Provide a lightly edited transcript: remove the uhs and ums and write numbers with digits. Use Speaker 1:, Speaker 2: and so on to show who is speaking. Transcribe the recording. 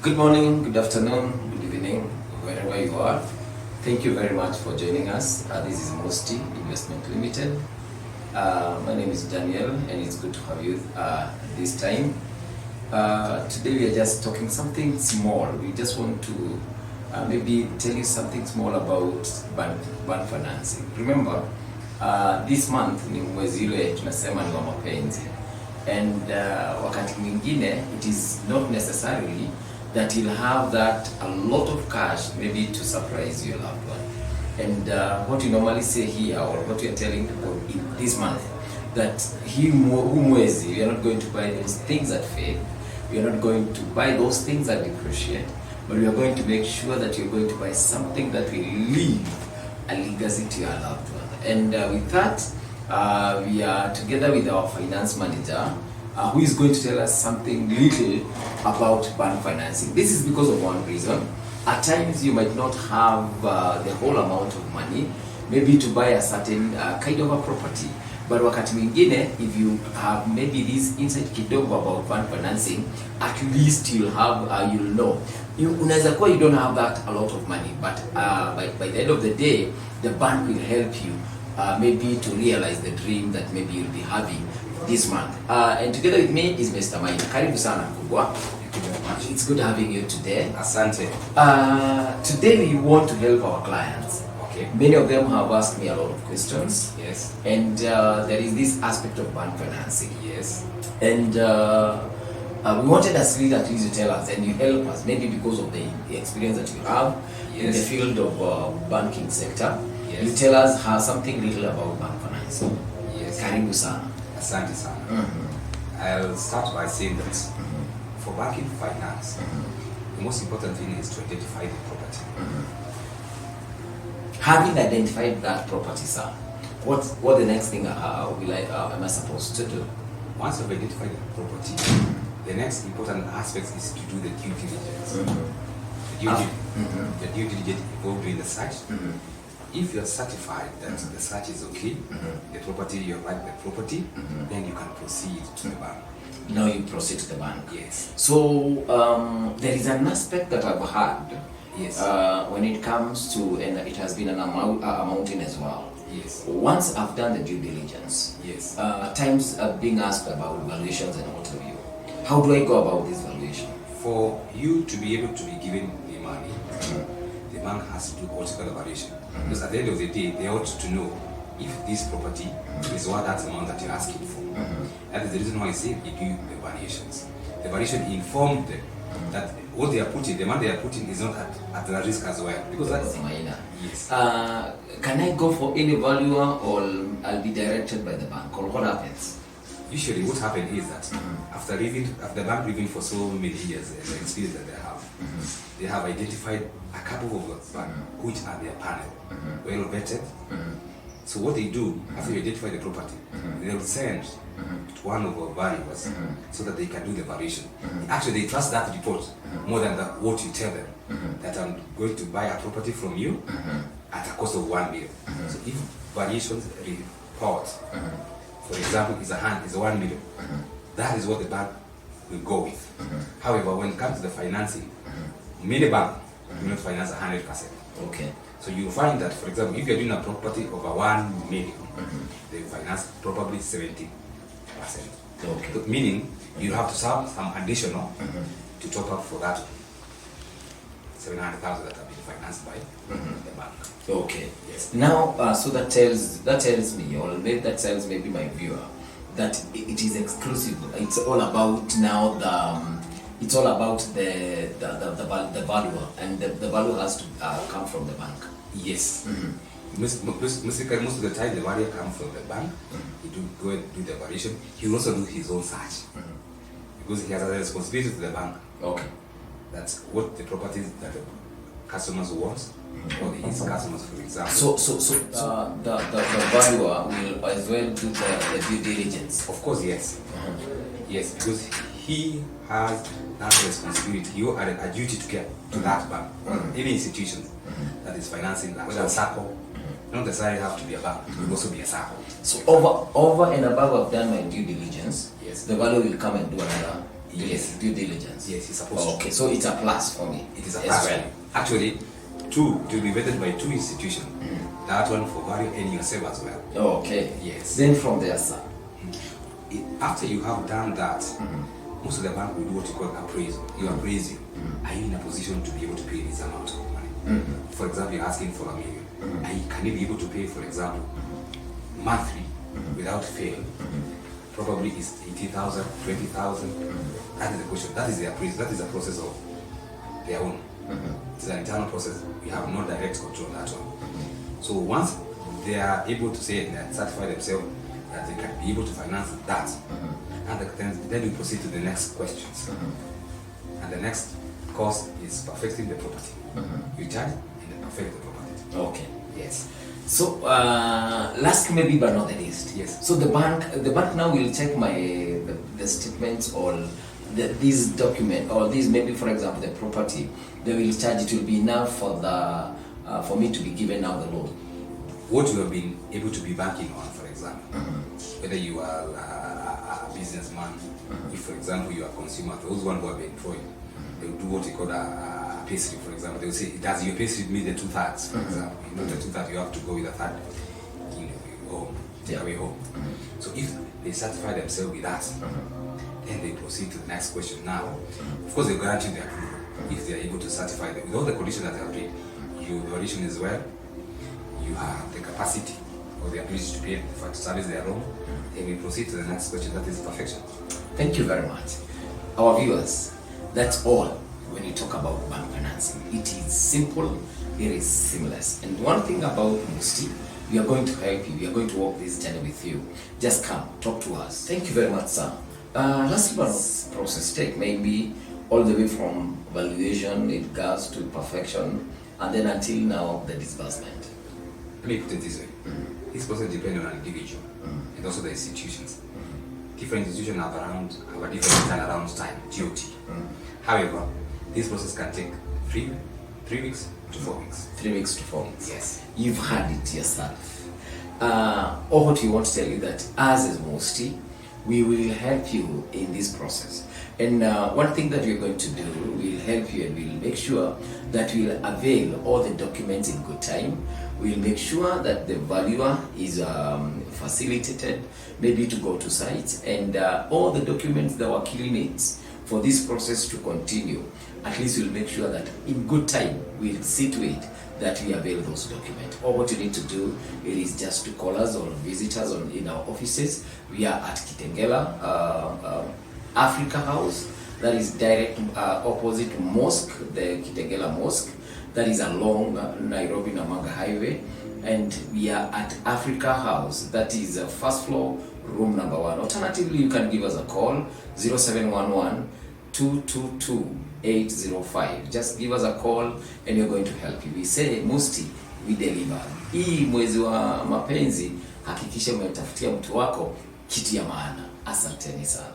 Speaker 1: Good morning, good afternoon, good evening, wherever you are. Thank you very much for joining us. This is Musti Limited. My name is Daniel, and it's good to have you this time. Today we are just talking something small. We just want to maybe tell you something small about bank financing. Remember, this month ni mwezi ule tunasema ni wa mapenzi, and wakati mwingine it is not necessarily that you'll have that a lot of cash maybe to surprise your loved one. And what you normally say here, or what we are telling people in this month, that mwezi we are not going to buy those things that fade, we are not going to buy those things that depreciate, but we are going to make sure that you're going to buy something that will leave a legacy to your loved one. And with that, we are together with our finance manager, who is going to tell us something little about bank financing. This is because of one reason. At times you might not have the whole amount of money maybe to buy a certain kind of a property, but wakati mwingine, if you have maybe this insight kidogo about bank financing, at least you'll have you'll know. Unaweza kuwa you don't have that a lot of money, but by the end of the day, the bank will help you maybe to realize the dream that maybe you'll be having this month. And together with me is Mr. Maina. Karibu sana mkubwa. It's good having you today.
Speaker 2: Asante.
Speaker 1: Today we want to help our clients.
Speaker 2: Okay.
Speaker 1: Many of them have asked me a lot of questions.
Speaker 2: Yes.
Speaker 1: And there is this aspect of bank financing.
Speaker 2: Yes.
Speaker 1: And we wanted as leaders at least to tell us, and you help us, maybe because of the experience that you have in the field of banking sector.
Speaker 2: Yes.
Speaker 1: You tell us something little about bank financing.
Speaker 2: Yes.
Speaker 1: Karibu sana.
Speaker 2: Asante sana. I'll start by saying that for banking finance, the most important thing is to identify the property.
Speaker 1: Having identified that property, sir, what the next thing am I supposed to do?
Speaker 2: Once you've identified the property, the next important aspect is to do the due diligence. The due diligence involved in the search. If you are certified that the search is okay, the property, you like the property, then you can proceed to the bank.
Speaker 1: Now you proceed to the bank.
Speaker 2: Yes.
Speaker 1: So there is an aspect that I've heard.
Speaker 2: Yes.
Speaker 1: When it comes to, and it has been an amounting as well.
Speaker 2: Yes.
Speaker 1: Once I've done the due diligence,
Speaker 2: yes.
Speaker 1: At times being asked about valuations and what have you. How do I go about this valuation?
Speaker 2: For you to be able to be given the money, the bank has to do what's called a valuation. Because at the end of the day, they ought to know if this property is worth that amount that you're asking for. That is the reason why I say you do the valuations. The valuation informed them that what they are putting, the money they are putting is not at the risk as well. Because that's
Speaker 1: minor.
Speaker 2: Yes.
Speaker 1: Can I go for any valuer, or I'll be directed by the bank, or what happens?
Speaker 2: Usually what happens is that after the bank living for so many years and the experience that they have identified a couple of banks which are their panel, well vetted. So what they do, after you identify the property, they will send to one of our valuers so that they can do the valuation. Actually, they trust that report more than what you tell them, that I'm going to buy a property from you at a cost of 1 million. So if valuations report, for example, is 1 million, that is what the bank will go with. However, when it comes to the financing, many banks do not finance 100%.
Speaker 1: Okay.
Speaker 2: So you find that, for example, if you're doing a property over 1 million, they finance probably 70%.
Speaker 1: Okay.
Speaker 2: Meaning you have to have some additional to top up for that 700,000 that have been financed by the bank.
Speaker 1: Okay.
Speaker 2: Yes.
Speaker 1: Now, so that tells me, or maybe that tells maybe my viewer, that it is exclusive. It's all about now it's all about the valuer, and the value has to come from the bank.
Speaker 2: Yes. Most of the time, the valuer comes from the bank. He do go and do the valuation. He will also do his own search because he has a responsibility to the bank.
Speaker 1: Okay.
Speaker 2: That's what the properties that the customers want, or his customers, for example.
Speaker 1: So the valuer will as well do the due diligence.
Speaker 2: Of course, yes. Yes, because he has that responsibility. You are a duty to get to that bank or any institution that is financing that, whether a circle, not necessarily have to be a bank, it will also be a circle.
Speaker 1: So over and above I've done my due diligence,
Speaker 2: yes,
Speaker 1: the valuer will come and do another
Speaker 2: Yes.
Speaker 1: due diligence.
Speaker 2: Yes, you're supposed to.
Speaker 1: Okay, so it's a plus for me.
Speaker 2: It is a
Speaker 1: as
Speaker 2: plus.
Speaker 1: well.
Speaker 2: Actually, two, to be vetted by 2 institutions. That one for value and yourself as well.
Speaker 1: Okay.
Speaker 2: Yes.
Speaker 1: Then from there, sir.
Speaker 2: After you have done that, most of the bank will do what you call appraisal. You appraise you. Are you in a position to be able to pay this amount of money? For example, you're asking for $1 million. Can you be able to pay, for example, monthly without fail? Probably is 80,000, 20,000. That is the question. That is the appraisal. That is a process of their own. It's an internal process. We have no direct control on that one. So once they are able to say and certify themselves that they can be able to finance that, and then we proceed to the next questions. And the next course is perfecting the property. You charge and perfect the property.
Speaker 1: Okay.
Speaker 2: Yes.
Speaker 1: So last maybe but not the least.
Speaker 2: Yes.
Speaker 1: So the bank now will check the statements or these document or these, maybe for example the property, they will charge, it will be enough for me to be given now the loan.
Speaker 2: What you have been able to be banking on, for example, whether you are a businessman, if for example you are a consumer, those ones who have been employed, they will do what you call a payslip, for example. They will say, does your payslip meet the 2/3, for example? You know, the 2/3, you have to go with a third, home, take away home. So if they certify themselves with that, then they proceed to the next question. Now, of course, they guarantee the approval if they are able to certify them with all the conditions that they have read. You, the audition as well, you have the capacity or the ability to pay for service their loan, then we proceed to the next question, that is perfection.
Speaker 1: Thank you very much. Our viewers, that's all when you talk about bank financing. It is simple, it is seamless. And one thing about Musti, we are going to help you, we are going to walk this journey with you. Just come, talk to us. Thank you very much, sir. Last one, process take maybe all the way from valuation, it goes to perfection, and then until now, the disbursement.
Speaker 2: Let me put it this way. This process depends on an individual and also the institutions. Different institutions have a different turnaround time, GOT. However, this process can take 3 weeks to 4 weeks.
Speaker 1: 3 weeks to 4 weeks.
Speaker 2: Yes.
Speaker 1: You've had it yourself. Or what you want to tell you that as Musti, we will help you in this process. And one thing that we're going to do, we'll help you and we'll make sure that we'll avail all the documents in good time. We'll make sure that the valuer is facilitated, maybe to go to sites, and all the documents the wakili needs for this process to continue. At least we'll make sure that in good time we'll see to it that we avail those documents. Or what you need to do, it is just to call us or visit us in our offices. We are at Kitengela Africa House, that is direct opposite mosque, the Kitengela Mosque, that is along Nairobi Namanga Highway. And we are at Africa House, that is first floor, room number 1. Alternatively, you can give us a call, 0711 222 805. Just give us a call and we're going to help you. We say Musti, we deliver. Hii mwezi wa mapenzi, hakikisha umetafutia mtu wako kitu ya maana. Asanteni sana.